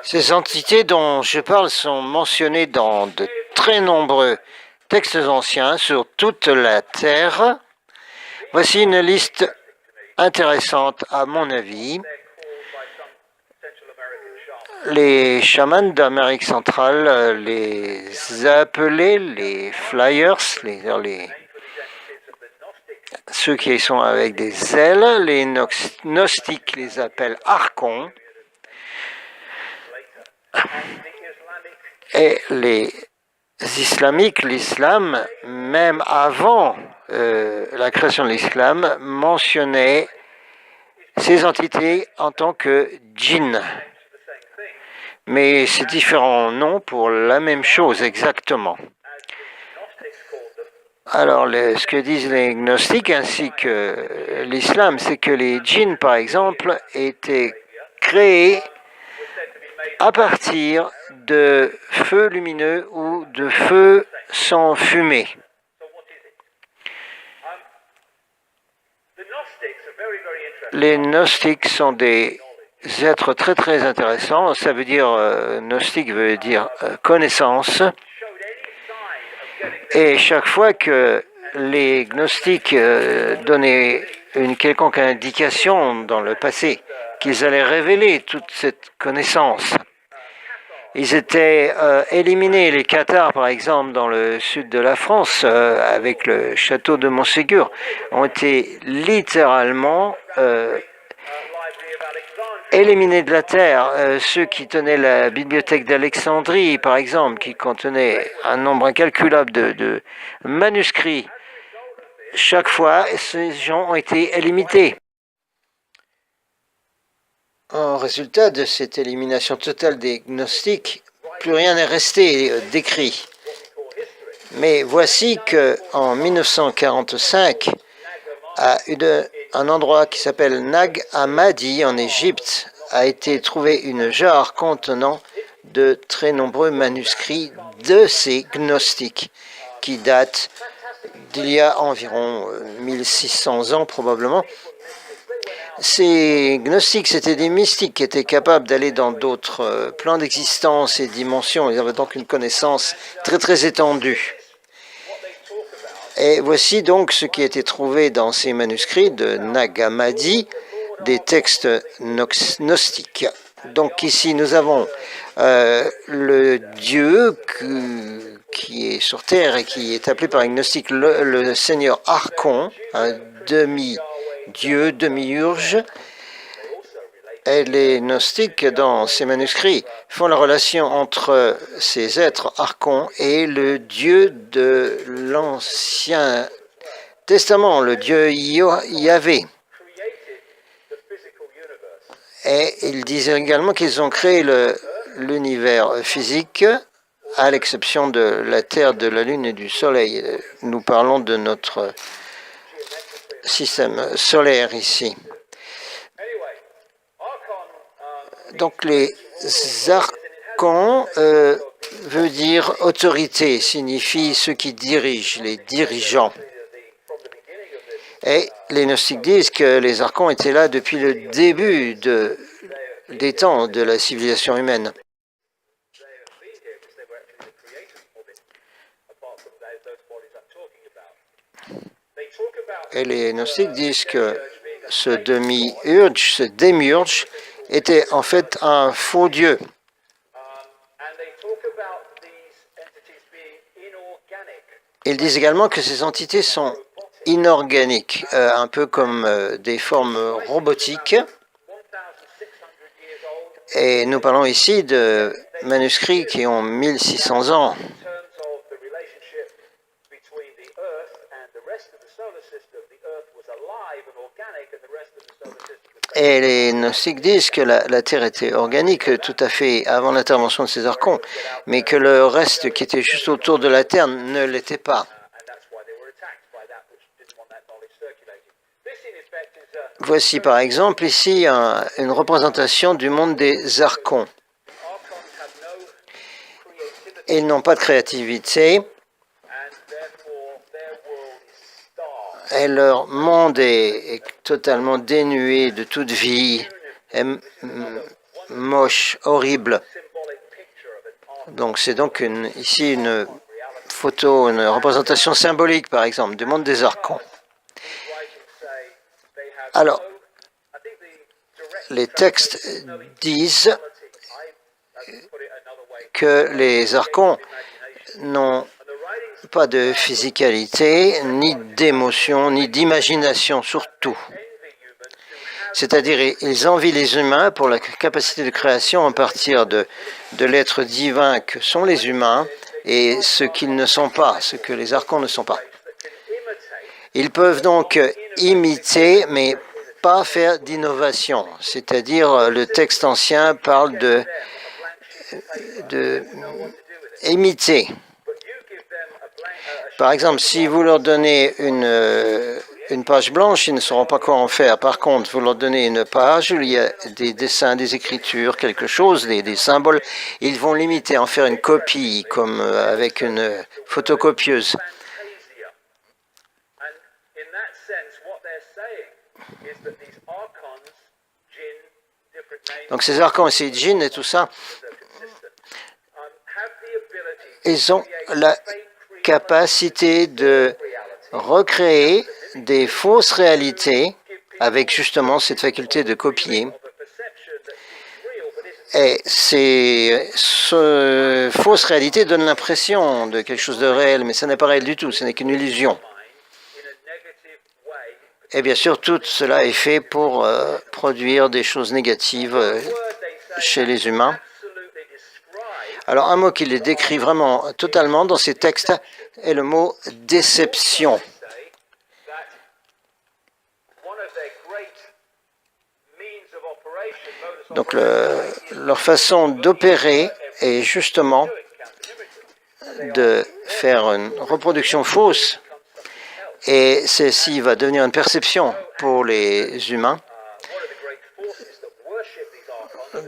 Ces entités dont je parle sont mentionnées dans de très nombreux textes anciens sur toute la Terre. Voici une liste intéressante à mon avis. Les chamans d'Amérique centrale les appelaient les flyers, ceux qui sont avec des ailes. Les gnostiques les appellent archons. Et les islamiques, l'islam, même avant la création de l'islam, mentionnait ces entités en tant que djinns. Mais c'est différents noms pour la même chose exactement. Alors, ce que disent les gnostiques ainsi que l'islam, c'est que les djinns, par exemple, étaient créés à partir de feux lumineux ou de feux sans fumée. Les gnostiques sont des êtres très très intéressants. Ça veut dire, gnostique veut dire connaissance. Et chaque fois que les gnostiques donnaient une quelconque indication dans le passé qu'ils allaient révéler toute cette connaissance, ils étaient éliminés. Les Cathares, par exemple, dans le sud de la France, avec le château de Montségur, ont été littéralement éliminés de la terre. Ceux qui tenaient la bibliothèque d'Alexandrie, par exemple, qui contenait un nombre incalculable de manuscrits, chaque fois, ces gens ont été éliminés. En résultat de cette élimination totale des gnostiques, plus rien n'est resté décrit. Mais voici qu'en 1945, à un endroit qui s'appelle Nag Hammadi en Égypte, a été trouvé une jarre contenant de très nombreux manuscrits de ces gnostiques qui datent d'il y a environ 1600 ans probablement. Ces gnostiques, c'était des mystiques qui étaient capables d'aller dans d'autres plans d'existence et dimensions. Ils avaient donc une connaissance très très étendue. Et voici donc ce qui a été trouvé dans ces manuscrits de Nag Hammadi, des textes gnostiques. Donc ici nous avons le Dieu qui est sur terre et qui est appelé par les gnostiques le Seigneur Archon, un demi-dieu, demi-urge. Et les gnostiques, dans ces manuscrits, font la relation entre ces êtres archons et le Dieu de l'Ancien Testament, le Dieu Yahvé. Et ils disent également qu'ils ont créé l'univers physique, à l'exception de la Terre, de la Lune et du Soleil. Nous parlons de notre système solaire ici. Donc les archons veut dire autorité, signifie ceux qui dirigent, les dirigeants. Et les gnostiques disent que les archons étaient là depuis le début des temps de la civilisation humaine. Et les gnostiques disent que ce demi-urge, ce démiurge, était en fait un faux dieu. Ils disent également que ces entités sont inorganiques, un peu comme des formes robotiques. Et nous parlons ici de manuscrits qui ont 1600 ans. Et les gnostiques disent que la Terre était organique tout à fait avant l'intervention de ces archons, mais que le reste qui était juste autour de la Terre ne l'était pas. Voici par exemple ici une représentation du monde des archons. Ils n'ont pas de créativité. Et leur monde est totalement dénué de toute vie, est moche, horrible. Donc c'est donc ici une photo, une représentation symbolique, par exemple, du monde des archons. Alors, les textes disent que les archons n'ont pas de physicalité, ni d'émotion, ni d'imagination surtout. C'est-à-dire, ils envient les humains pour la capacité de création à partir de l'être divin que sont les humains et ce qu'ils ne sont pas, ce que les archons ne sont pas. Ils peuvent donc imiter, mais pas faire d'innovation. C'est-à-dire, le texte ancien parle de imiter. Par exemple, si vous leur donnez une page blanche, ils ne sauront pas quoi en faire. Par contre, vous leur donnez une page où il y a des dessins, des écritures, quelque chose, des symboles, ils vont l'imiter, en faire une copie, comme avec une photocopieuse. Donc ces archons et ces djinns et tout ça, ils ont la capacité de recréer des fausses réalités avec justement cette faculté de copier. Et ces fausses réalités donnent l'impression de quelque chose de réel, mais ce n'est pas réel du tout, ce n'est qu'une illusion. Et bien sûr, tout cela est fait pour produire des choses négatives chez les humains. Alors, un mot qui les décrit vraiment totalement dans ces textes est le mot déception. Donc, leur façon d'opérer est justement de faire une reproduction fausse, et ceci va devenir une perception pour les humains.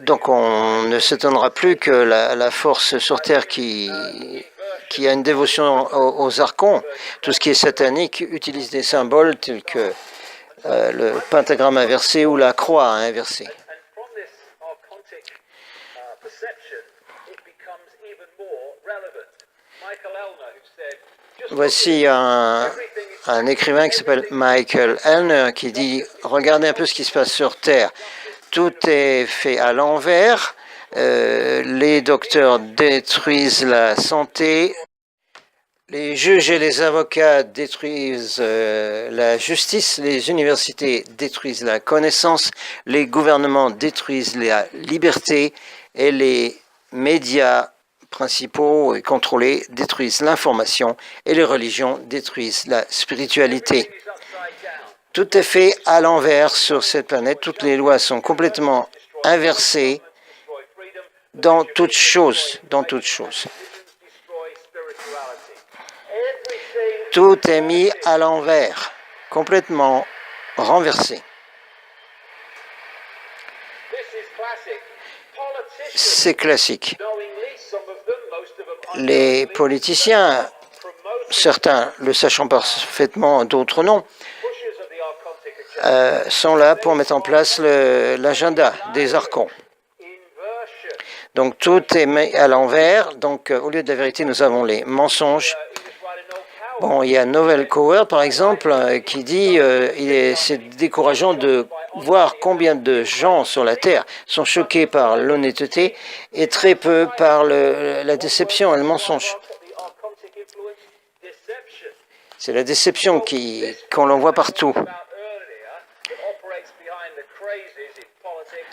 Donc on ne s'étonnera plus que la force sur Terre qui a une dévotion aux archons, tout ce qui est satanique, utilise des symboles tels que le pentagramme inversé ou la croix inversée. Voici un écrivain qui s'appelle Michael Elner qui dit « Regardez un peu ce qui se passe sur Terre. Tout est fait à l'envers. Les docteurs détruisent la santé. Les juges et les avocats détruisent la justice. Les universités détruisent la connaissance. Les gouvernements détruisent la liberté. Et les médias principaux et contrôlés détruisent l'information. Et les religions détruisent la spiritualité. Tout est fait à l'envers sur cette planète. Toutes les lois sont complètement inversées dans toute chose. Tout est mis à l'envers, complètement renversé. C'est classique. Les politiciens, certains le sachant parfaitement, d'autres non, sont là pour mettre en place l'agenda des archons. Donc tout est mis à l'envers. Donc au lieu de la vérité, nous avons les mensonges. Bon, il y a Novel Coward, par exemple, qui dit c'est décourageant de voir combien de gens sur la Terre sont choqués par l'honnêteté et très peu par la déception et le mensonge. C'est la déception qu'on l'en voit partout.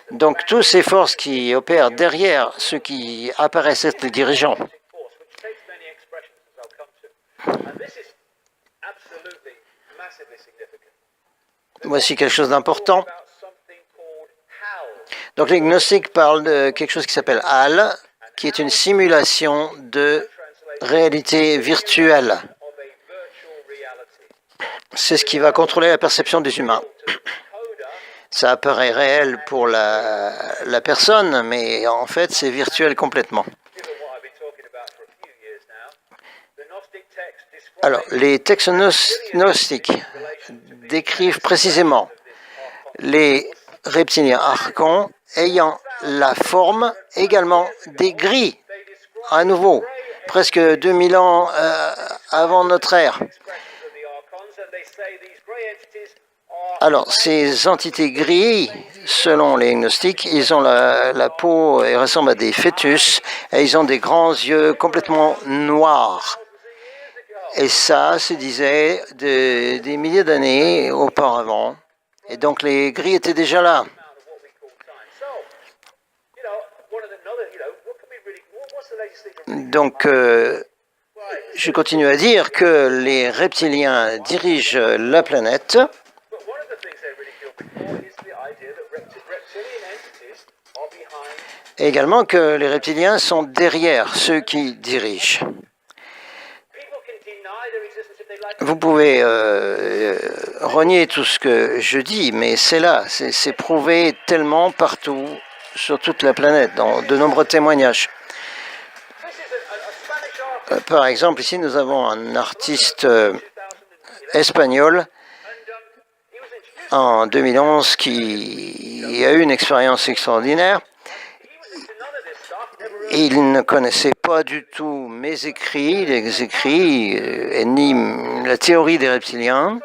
Donc, toutes ces forces qui opèrent derrière ceux qui apparaissent être les dirigeants. Voici quelque chose d'important. Donc, les gnostiques parlent de quelque chose qui s'appelle HAL, qui est une simulation de réalité virtuelle. C'est ce qui va contrôler la perception des humains. Ça apparaît réel pour la personne, mais en fait, c'est virtuel complètement. Alors, les textes gnostiques décrivent précisément les reptiliens archons ayant la forme également des gris, à nouveau, presque 2000 ans avant notre ère. Alors, ces entités gris, selon les gnostiques, ils ont la peau, ils ressemblent à des fœtus, et ils ont des grands yeux complètement noirs. Et ça se disait des milliers d'années auparavant. Et donc les gris étaient déjà là. Donc, je continue à dire que les reptiliens dirigent la planète. Et également que les reptiliens sont derrière ceux qui dirigent. Vous pouvez renier tout ce que je dis, mais c'est là, c'est prouvé tellement partout sur toute la planète, dans de nombreux témoignages. Par exemple, ici, nous avons un artiste espagnol en 2011 qui a eu une expérience extraordinaire. Il ne connaissait pas du tout mes écrits, les écrits, ni la théorie des reptiliens.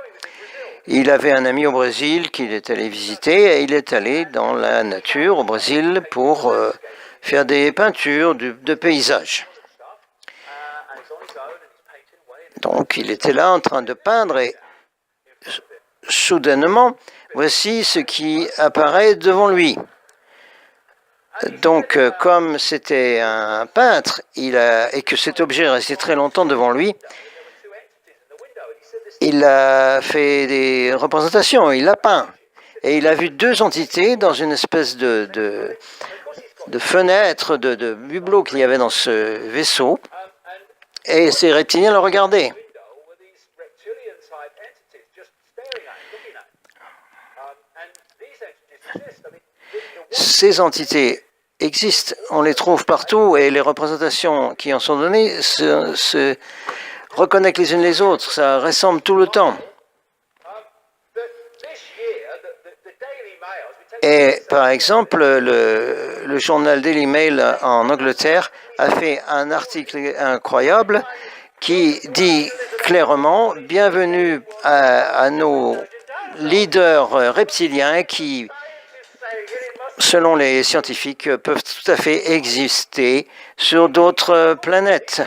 Il avait un ami au Brésil qu'il est allé visiter et il est allé dans la nature au Brésil pour faire des peintures de paysages. Donc il était là en train de peindre et soudainement, voici ce qui apparaît devant lui. Donc, comme c'était un peintre et que cet objet est resté très longtemps devant lui, il a fait des représentations, il a peint. Et il a vu deux entités dans une espèce de fenêtre, de hublot qu'il y avait dans ce vaisseau. Et ces reptiliens le regardaient. Ces entités existent, on les trouve partout et les représentations qui en sont données se reconnectent les unes les autres, ça ressemble tout le temps. Et par exemple, le journal Daily Mail en Angleterre a fait un article incroyable qui dit clairement « Bienvenue à nos leaders reptiliens qui, selon les scientifiques, peuvent tout à fait exister sur d'autres planètes. »